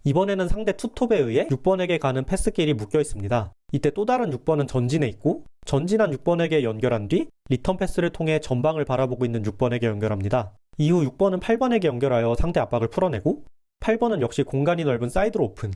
이번에는 상대 투톱에 의해 6번에게 가는 패스길이 묶여 있습니다. 이때 또 다른 6번은 전진해 있고 전진한 6번에게 연결한 뒤 리턴 패스를 통해 전방을 바라보고 있는 6번에게 연결합니다. 이후 6번은 8번에게 연결하여 상대 압박을 풀어내고 8번은 역시 공간이 넓은 사이드로 오픈.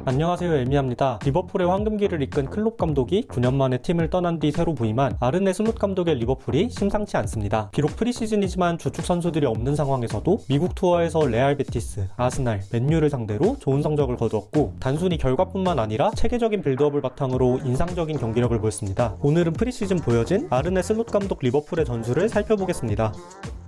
안녕하세요, 엘미야입니다. 리버풀의 황금기를 이끈 클롭 감독이 9년 만에 팀을 떠난 뒤 새로 부임한 아르네 슬롯 감독의 리버풀이 심상치 않습니다. 비록 프리시즌이지만 주축 선수들이 없는 상황에서도 미국 투어에서 레알 베티스, 아스날, 맨유를 상대로 좋은 성적을 거두었고 단순히 결과뿐만 아니라 체계적인 빌드업을 바탕으로 인상적인 경기력을 보였습니다. 오늘은 프리시즌 보여진 아르네 슬롯 감독 리버풀의 전술을 살펴보겠습니다.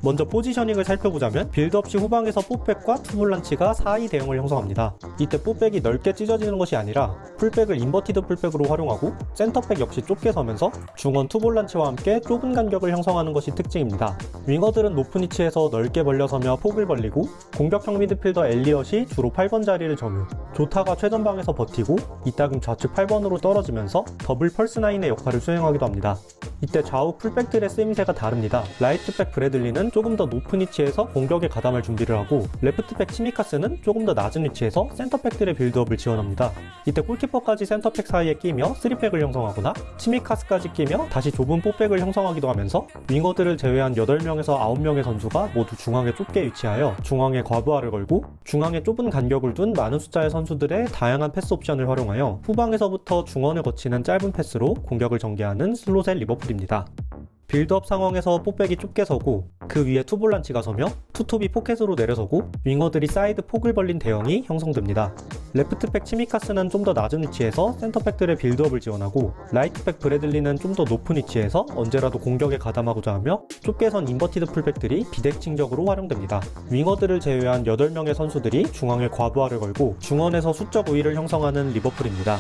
먼저 포지셔닝을 살펴보자면 빌드업 시 후방에서 풋백과 투볼란치가 4-2 대응을 형성합니다. 이때 풋백이 넓게 찢어지는 것이 아니라 풀백을 인버티드 풀백으로 활용하고 센터백 역시 좁게 서면서 중원 투볼란치와 함께 좁은 간격을 형성하는 것이 특징입니다. 윙어들은 높은 위치에서 넓게 벌려서며 폭을 벌리고 공격형 미드필더 엘리엇이 주로 8번 자리를 점유, 조타가 최전방에서 버티고 이따금 좌측 8번으로 떨어지면서 더블 펄스9의 역할을 수행하기도 합니다. 이때 좌우 풀백들의 쓰임새가 다릅니다. 라이트백 브래들리는 조금 더 높은 위치에서 공격에 가담할 준비를 하고 레프트백 치미카스는 조금 더 낮은 위치에서 센터백들의 빌드업을 지원합니다. 이때 골키퍼까지 센터백 사이에 끼며 3백을 형성하거나 치미카스까지 끼며 다시 좁은 4백을 형성하기도 하면서 윙어들을 제외한 8명에서 9명의 선수가 모두 중앙에 좁게 위치하여 중앙에 과부하를 걸고 중앙에 좁은 간격을 둔 많은 숫자의 선수들의 다양한 패스 옵션을 활용하여 후방에서부터 중원을 거치는 짧은 패스로 공격을 전개하는 슬롯의 리버풀입니다. 빌드업 상황에서 풋백이 좁게 서고 그 위에 투볼란치가 서며 투톱이 포켓으로 내려서고 윙어들이 사이드 폭을 벌린 대형이 형성됩니다. 레프트백 치미카스는 좀 더 낮은 위치에서 센터백들의 빌드업을 지원하고 라이트백 브래들리는 좀 더 높은 위치에서 언제라도 공격에 가담하고자 하며 좁게 선 인버티드 풀백들이 비대칭적으로 활용됩니다. 윙어들을 제외한 8명의 선수들이 중앙에 과부하를 걸고 중원에서 수적 우위를 형성하는 리버풀입니다.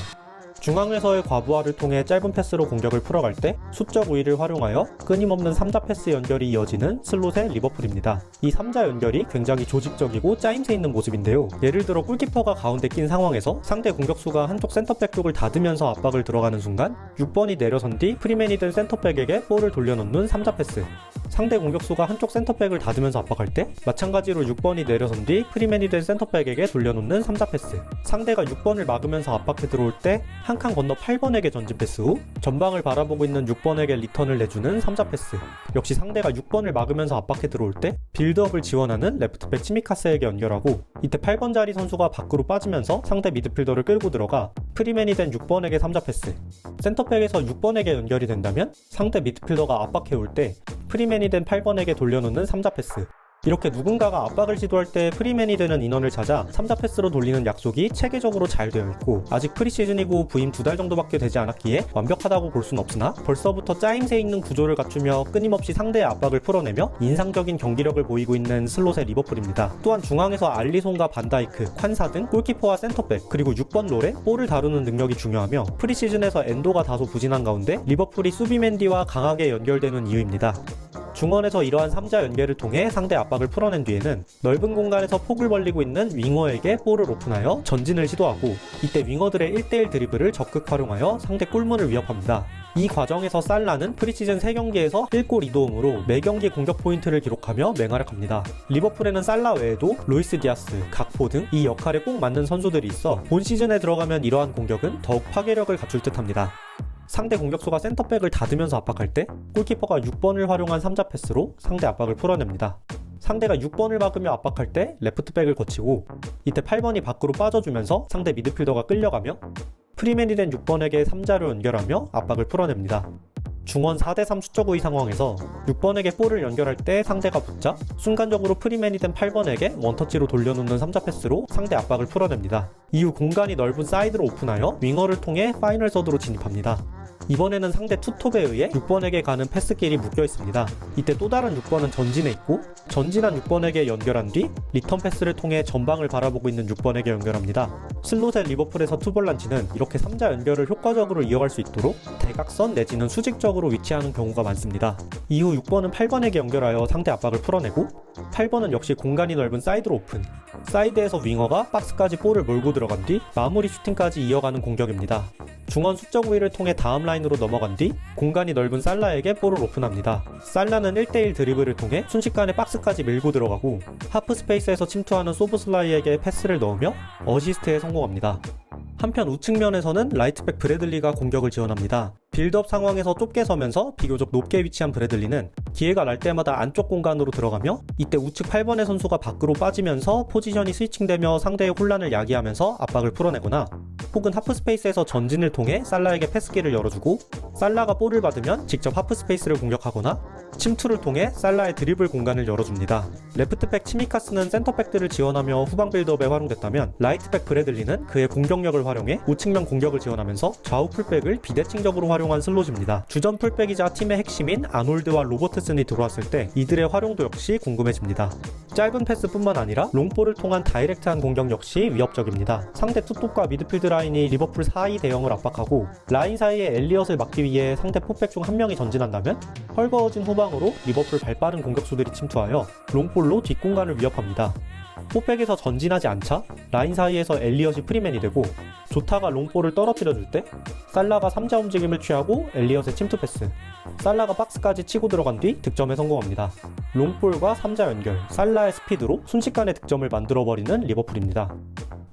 중앙에서의 과부하를 통해 짧은 패스로 공격을 풀어갈 때 수적 우위를 활용하여 끊임없는 3자 패스 연결이 이어지는 슬롯의 리버풀입니다. 이 3자 연결이 굉장히 조직적이고 짜임새 있는 모습인데요. 예를 들어 골키퍼가 가운데 낀 상황에서 상대 공격수가 한쪽 센터백 쪽을 닫으면서 압박을 들어가는 순간 6번이 내려선 뒤 프리맨이 된 센터백에게 볼을 돌려놓는 3자 패스, 상대 공격수가 한쪽 센터백을 닫으면서 압박할 때 마찬가지로 6번이 내려선 뒤 프리맨이 된 센터백에게 돌려놓는 3자 패스, 상대가 6번을 막으면서 압박해 들어올 때 한 칸 건너 8번에게 전진 패스 후 전방을 바라보고 있는 6번에게 리턴을 내주는 3자 패스, 역시 상대가 6번을 막으면서 압박해 들어올 때 빌드업을 지원하는 레프트백 치미카스에게 연결하고 이때 8번 자리 선수가 밖으로 빠지면서 상대 미드필더를 끌고 들어가 프리맨이 된 6번에게 3자 패스, 센터백에서 6번에게 연결이 된다면 상대 미드필더가 압박해 올 때 프리맨이 된 8번에게 돌려놓는 3자 패스, 이렇게 누군가가 압박을 시도할 때 프리맨이 되는 인원을 찾아 3자 패스로 돌리는 약속이 체계적으로 잘 되어 있고 아직 프리시즌이고 부임 2달 정도밖에 되지 않았기에 완벽하다고 볼 순 없으나 벌써부터 짜임새 있는 구조를 갖추며 끊임없이 상대의 압박을 풀어내며 인상적인 경기력을 보이고 있는 슬롯의 리버풀입니다. 또한 중앙에서 알리송과 반다이크, 콴사 등 골키퍼와 센터백 그리고 6번 롤에 볼을 다루는 능력이 중요하며 프리시즌에서 엔도가 다소 부진한 가운데 리버풀이 수비맨디와 강하게 연결되는 이유입니다. 중원에서 이러한 3자 연계를 통해 상대 압박을 풀어낸 뒤에는 넓은 공간에서 폭을 벌리고 있는 윙어에게 볼을 오픈하여 전진을 시도하고 이때 윙어들의 1대1 드리블을 적극 활용하여 상대 골문을 위협합니다. 이 과정에서 살라는 프리시즌 3경기에서 1골 2도움으로 매경기 공격 포인트를 기록하며 맹활약합니다. 리버풀에는 살라 외에도 루이스 디아스, 각포 등 이 역할에 꼭 맞는 선수들이 있어 본 시즌에 들어가면 이러한 공격은 더욱 파괴력을 갖출 듯합니다. 상대 공격수가 센터백을 닫으면서 압박할 때 골키퍼가 6번을 활용한 3자 패스로 상대 압박을 풀어냅니다. 상대가 6번을 막으며 압박할 때 레프트백을 거치고 이때 8번이 밖으로 빠져주면서 상대 미드필더가 끌려가며 프리맨이 된 6번에게 3자로 연결하며 압박을 풀어냅니다. 중원 4대3 수적 우위 상황에서 6번에게 볼을 연결할 때 상대가 붙자 순간적으로 프리맨이 된 8번에게 원터치로 돌려놓는 3자 패스로 상대 압박을 풀어냅니다. 이후 공간이 넓은 사이드로 오픈하여 윙어를 통해 파이널 서드로 진입합니다. 이번에는 상대 투톱에 의해 6번에게 가는 패스길이 묶여 있습니다. 이때 또 다른 6번은 전진해 있고 전진한 6번에게 연결한 뒤 리턴 패스를 통해 전방을 바라보고 있는 6번에게 연결합니다. 슬롯의 리버풀에서 투볼란치는 이렇게 3자 연결을 효과적으로 이어갈 수 있도록 대각선 내지는 수직적으로 위치하는 경우가 많습니다. 이후 6번은 8번에게 연결하여 상대 압박을 풀어내고 8번은 역시 공간이 넓은 사이드로 오픈. 사이드에서 윙어가 박스까지 볼을 몰고 들어간 뒤 마무리 슈팅까지 이어가는 공격입니다. 중원 수적 우위를 통해 다음 라인으로 넘어간 뒤 공간이 넓은 살라에게 볼을 오픈합니다. 살라는 1대1 드리블을 통해 순식간에 박스까지 밀고 들어가고 하프 스페이스에서 침투하는 소보슬라이에게 패스를 넣으며 어시스트에 성공합니다. 한편 우측면에서는 라이트백 브래들리가 공격을 지원합니다. 빌드업 상황에서 좁게 서면서 비교적 높게 위치한 브래들리는 기회가 날 때마다 안쪽 공간으로 들어가며 이때 우측 8번의 선수가 밖으로 빠지면서 포지션이 스위칭되며 상대의 혼란을 야기하면서 압박을 풀어내거나 혹은 하프 스페이스에서 전진을 통해 살라에게 패스기를 열어주고 살라가 볼을 받으면 직접 하프 스페이스를 공격하거나 침투를 통해 살라의 드리블 공간을 열어줍니다. 레프트백 치미카스는 센터백들을 지원하며 후방 빌드업에 활용됐다면 라이트백 브래들리는 그의 공격력을 활용해 우측면 공격을 지원하면서 좌우 풀백을 비대칭적으로 활용한 슬롯입니다. 주전 풀백이자 팀의 핵심인 아놀드와 로버트슨이 들어왔을 때 이들의 활용도 역시 궁금해집니다. 짧은 패스뿐만 아니라 롱볼을 통한 다이렉트한 공격 역시 위협적입니다. 상대 투톱과 미드필드 라인이 리버풀 4-2 대형을 압박하고 라인 사이에 엘리엇을 막기 위해 상대 포백 중 한 명이 전진한다면 헐거워진 후방으로 리버풀 발빠른 공격수들이 침투하여 롱볼로 뒷공간을 위협합니다. 포백에서 전진하지 않자 라인 사이에서 엘리엇이 프리맨이 되고 조타가 롱볼을 떨어뜨려줄 때 살라가 3자 움직임을 취하고 엘리엇의 침투 패스, 살라가 박스까지 치고 들어간 뒤 득점에 성공합니다. 롱볼과 3자 연결, 살라의 스피드로 순식간에 득점을 만들어버리는 리버풀입니다.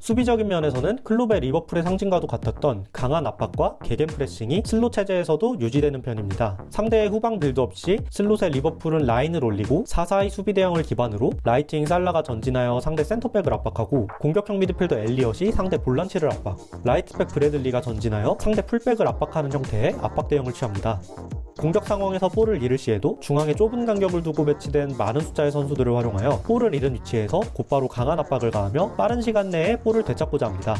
수비적인 면에서는 클롭의 리버풀의 상징과도 같았던 강한 압박과 개겐 프레싱이 슬롯 체제에서도 유지되는 편입니다. 상대의 후방 빌드업 시 슬롯의 리버풀은 라인을 올리고 4-4-2 수비 대형을 기반으로 라이트윙 살라가 전진하여 상대 센터백을 압박하고 공격형 미드필더 엘리엇이 상대 볼란치를 압박, 라이트백 브래들리가 전진하여 상대 풀백을 압박하는 형태의 압박 대형을 취합니다. 공격 상황에서 볼을 잃을 시에도 중앙에 좁은 간격을 두고 배치된 많은 숫자의 선수들을 활용하여 볼을 잃은 위치에서 곧바로 강한 압박을 가하며 빠른 시간 내에 볼을 되찾고자 합니다.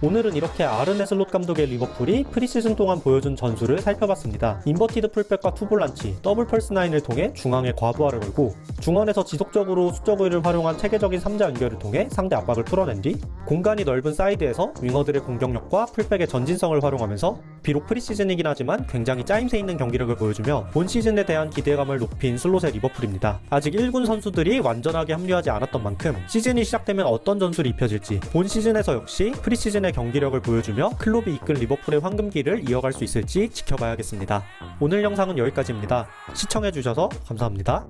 오늘은 이렇게 아르네 슬롯 감독의 리버풀이 프리시즌 동안 보여준 전술을 살펴봤습니다. 인버티드 풀백과 투볼란치, 더블 펄스 9을 통해 중앙에 과부하를 걸고 중원에서 지속적으로 수적 우위를 활용한 체계적인 3자 연결을 통해 상대 압박을 풀어낸 뒤 공간이 넓은 사이드에서 윙어들의 공격력과 풀백의 전진성을 활용하면서 비록 프리시즌이긴 하지만 굉장히 짜임새 있는 경기력을 보여주며 본 시즌에 대한 기대감을 높인 슬롯의 리버풀입니다. 아직 1군 선수들이 완전하게 합류하지 않았던 만큼 시즌이 시작되면 어떤 전술이 입혀질지 본 시즌에서 역시 프리시즌의 경기력을 보여주며 클롭이 이끈 리버풀의 황금기를 이어갈 수 있을지 지켜봐야겠습니다. 오늘 영상은 여기까지입니다. 시청해주셔서 감사합니다.